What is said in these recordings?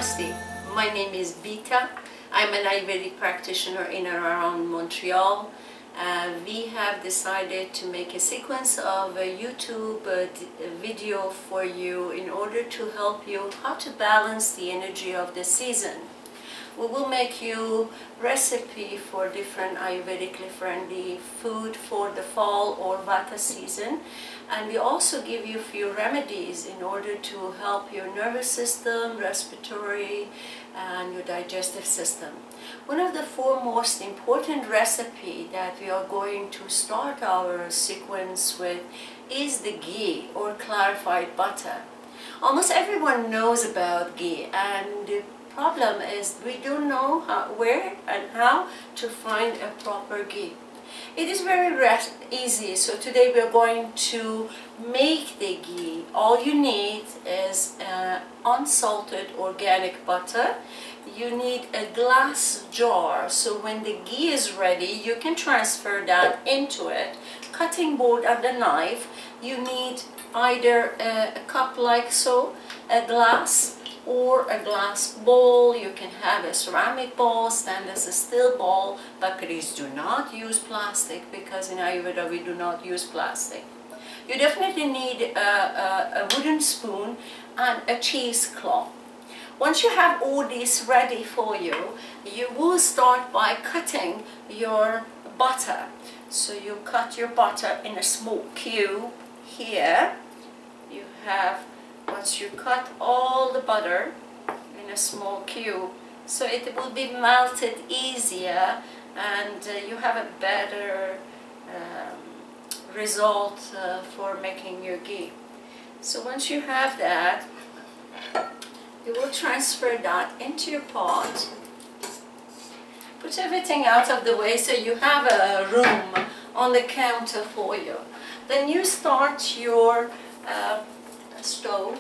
Namaste, my name is Bita. I'm an Ayurvedic practitioner in and around Montreal. We have decided to make a sequence of a YouTube video for you in order to help you how to balance the energy of the season. We will make you recipe for different Ayurvedically friendly food for the fall or Vata season, and we also give you a few remedies in order to help your nervous system, respiratory and your digestive system. One of the four most important recipe that we are going to start our sequence with is the ghee or clarified butter. Almost everyone knows about ghee, and the problem is we don't know where and how to find a proper ghee. It is very easy, so today we are going to make the ghee. All you need is unsalted organic butter. You need a glass jar, so when the ghee is ready you can transfer that into it. Cutting board and the knife, you need either a cup like so, a glass, or a glass bowl. You can have a ceramic bowl, stainless steel bowl, but please do not use plastic, because in Ayurveda we do not use plastic. You definitely need a wooden spoon and a cheesecloth. Once you have all this ready for you, you will start by cutting your butter. So you cut your butter in a small cube here. You have, once you cut all the butter in a small cube, so it will be melted easier, and you have a better result for making your ghee. So once you have that, you will transfer that into your pot. Put everything out of the way so you have a room on the counter for you. Then you start your stove.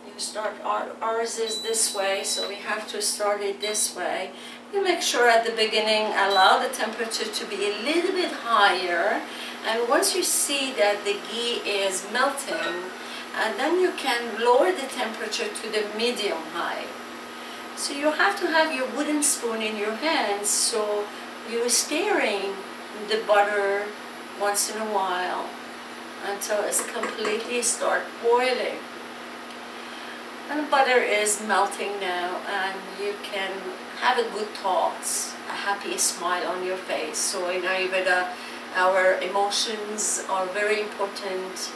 You start, ours is this way, so we have to start it this way. You make sure at the beginning allow the temperature to be a little bit higher, and once you see that the ghee is melting, and then you can lower the temperature to the medium high. So you have to have your wooden spoon in your hands, so you're stirring the butter once in a while until it's completely start boiling. And the butter is melting now, and you can have a good thoughts, a happy smile on your face. So in Ayurveda, our emotions are very important.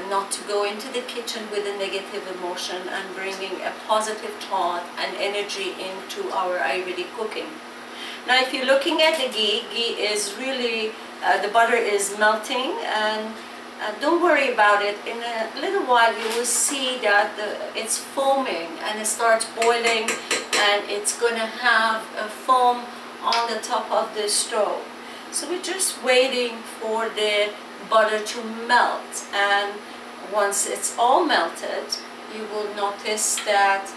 Not to go into the kitchen with a negative emotion, and bringing a positive thought and energy into our Ayurvedic cooking. Now if you're looking at the ghee is really, the butter is melting, and don't worry about it. In a little while you will see that it's foaming and it starts boiling, and it's going to have a foam on the top of the stove. So we're just waiting for the butter to melt, and once it's all melted, you will notice that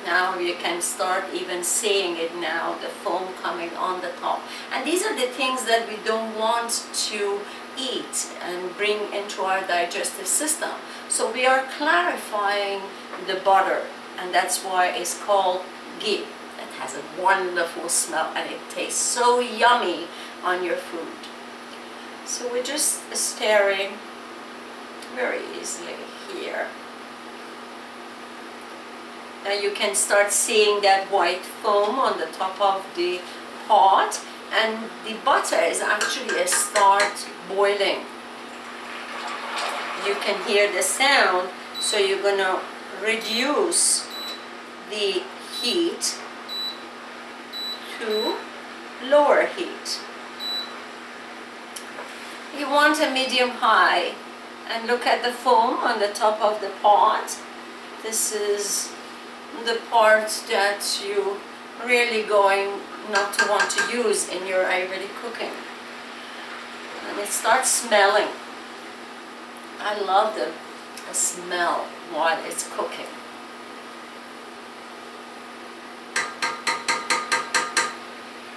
now you can start even seeing it now, the foam coming on the top. And these are the things that we don't want to eat and bring into our digestive system. So we are clarifying the butter, and that's why it's called ghee. It has a wonderful smell and it tastes so yummy on your food. So we're just stirring very easily here. Now you can start seeing that white foam on the top of the pot, and the butter is actually start boiling. You can hear the sound, so you're gonna reduce the heat to lower heat. You want a medium high, and look at the foam on the top of the pot. This is the part that you really going not to want to use in your Ayurvedic cooking. And it starts smelling. I love the smell while it's cooking.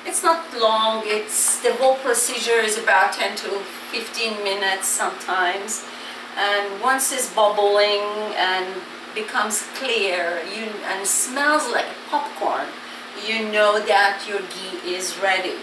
It's not long, the whole procedure is about 10 to 15 minutes sometimes. And once it's bubbling and becomes clear and smells like popcorn, you know that your ghee is ready.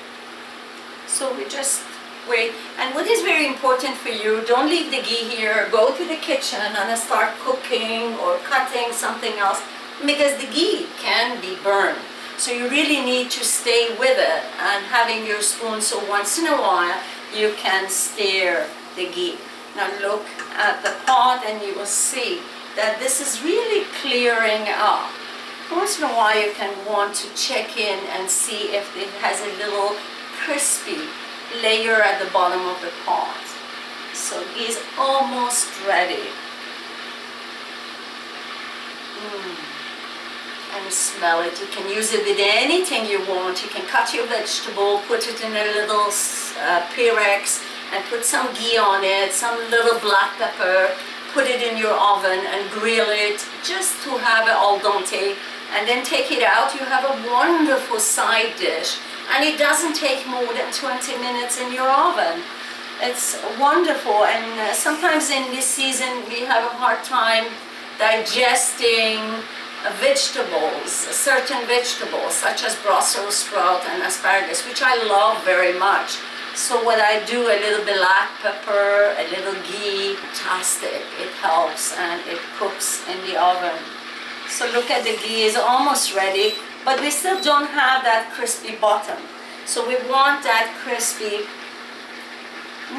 So we just wait. And what is very important for you, don't leave the ghee here, go to the kitchen and start cooking or cutting something else, because the ghee can be burned. So you really need to stay with it and having your spoon, so once in a while you can stir the ghee. Now look at the pot and you will see that this is really clearing up. Once in a while you can want to check in and see if it has a little crispy layer at the bottom of the pot. So ghee is almost ready. And smell it. You can use it with anything you want. You can cut your vegetable, put it in a little Pyrex and put some ghee on it, some little black pepper, put it in your oven and grill it just to have it al dente, and then take it out. You have a wonderful side dish, and it doesn't take more than 20 minutes in your oven. It's wonderful. And sometimes in this season we have a hard time digesting vegetables, certain vegetables such as Brussels sprout and asparagus, which I love very much. So what I do, a little black pepper, a little ghee, fantastic. It helps and it cooks in the oven. So look at the ghee is almost ready, but we still don't have that crispy bottom. So we want that crispy.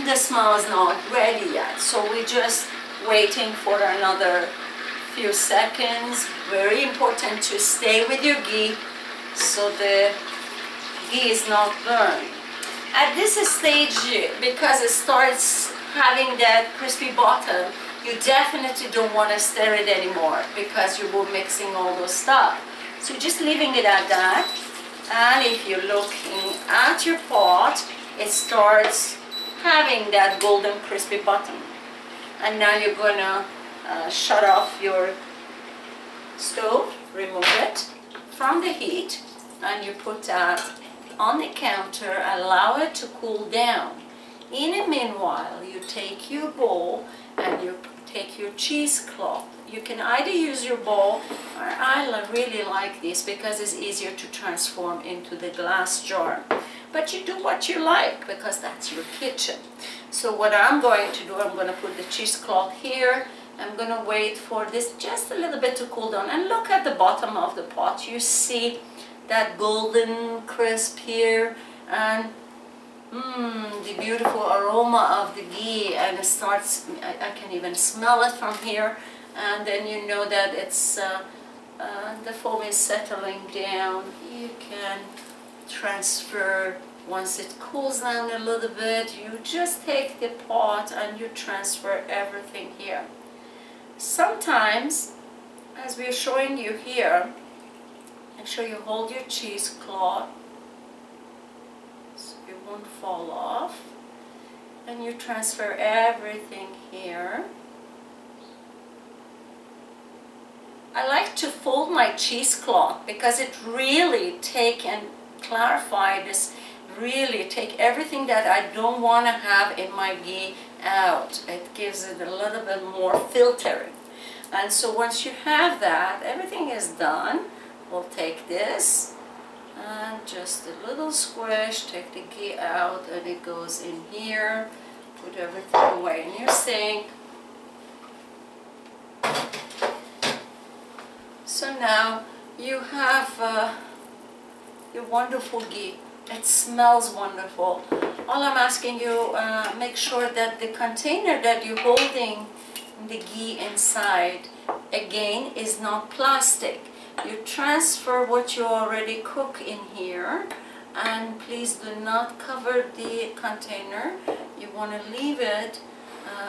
The smell is not ready yet, so we're just waiting for another few seconds. Very important to stay with your ghee so the ghee is not burned. At this stage, because it starts having that crispy bottom, you definitely don't want to stir it anymore because you will mixing all those stuff. So just leaving it at that. And if you're looking at your pot, it starts having that golden crispy bottom. And now you're gonna shut off your stove, remove it from the heat, and you put that on the counter, allow it to cool down. In the meanwhile, you take your bowl and you take your cheesecloth. You can either use your bowl, or I really like this because it's easier to transform into the glass jar. But you do what you like because that's your kitchen. So what I'm going to do, I'm going to put the cheesecloth here. I'm going to wait for this just a little bit to cool down. And look at the bottom of the pot. You see that golden crisp here, and the beautiful aroma of the ghee, and it starts, I can even smell it from here. And then you know that it's the foam is settling down. You can transfer, once it cools down a little bit, you just take the pot and you transfer everything here. Sometimes, as we're showing you here, make sure you hold your cheesecloth so it won't fall off, and you transfer everything here. I like to fold my cheesecloth because it really take and clarify this, really take everything that I don't want to have in my ghee out. It gives it a little bit more filtering. And so once you have that, everything is done. We'll take this and just a little squish, take the ghee out, and it goes in here. Put everything away in your sink. So now you have your wonderful ghee. It smells wonderful. All I'm asking you, make sure that the container that you're holding the ghee inside, again, is not plastic. You transfer what you already cook in here, and please do not cover the container. You want to leave it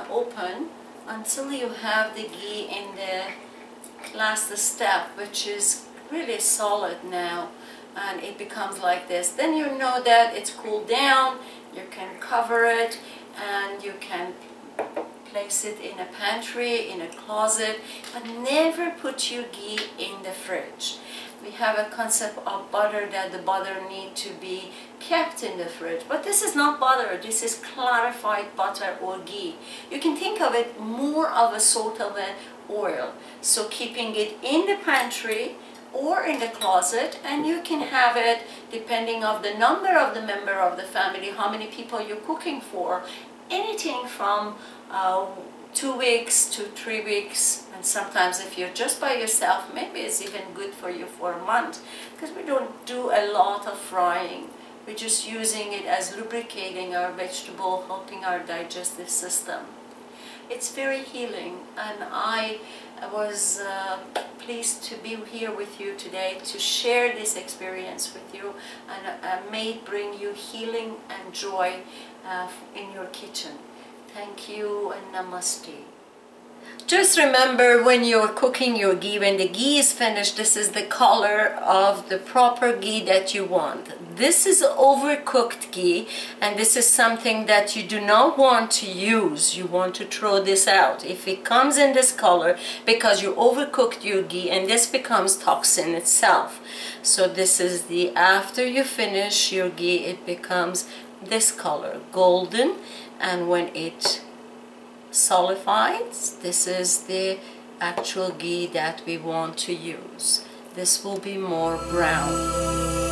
open until you have the ghee in the last step, which is really solid now, and it becomes like this. Then you know that it's cooled down. You can cover it and you can place it in a pantry, in a closet, but never put your ghee in the fridge. We have a concept of butter, that the butter need to be kept in the fridge, but this is not butter, this is clarified butter or ghee. You can think of it more of a sort of an oil. So keeping it in the pantry or in the closet, and you can have it depending on the number of the member of the family, how many people you're cooking for, anything from 2 weeks to 3 weeks, and sometimes if you're just by yourself, maybe it's even good for you for a month, because we don't do a lot of frying. We're just using it as lubricating our vegetable, helping our digestive system. It's very healing, and I was pleased to be here with you today to share this experience with you, and may it bring you healing and joy in your kitchen. Thank you and namaste. Just remember, when you're cooking your ghee, when the ghee is finished, this is the color of the proper ghee that you want. This is overcooked ghee, and this is something that you do not want to use. You want to throw this out. If it comes in this color, because you overcooked your ghee, and this becomes toxin itself. So this is the, after you finish your ghee, it becomes this color, golden, and when it solidifies, this is the actual ghee that we want to use. This will be more brown.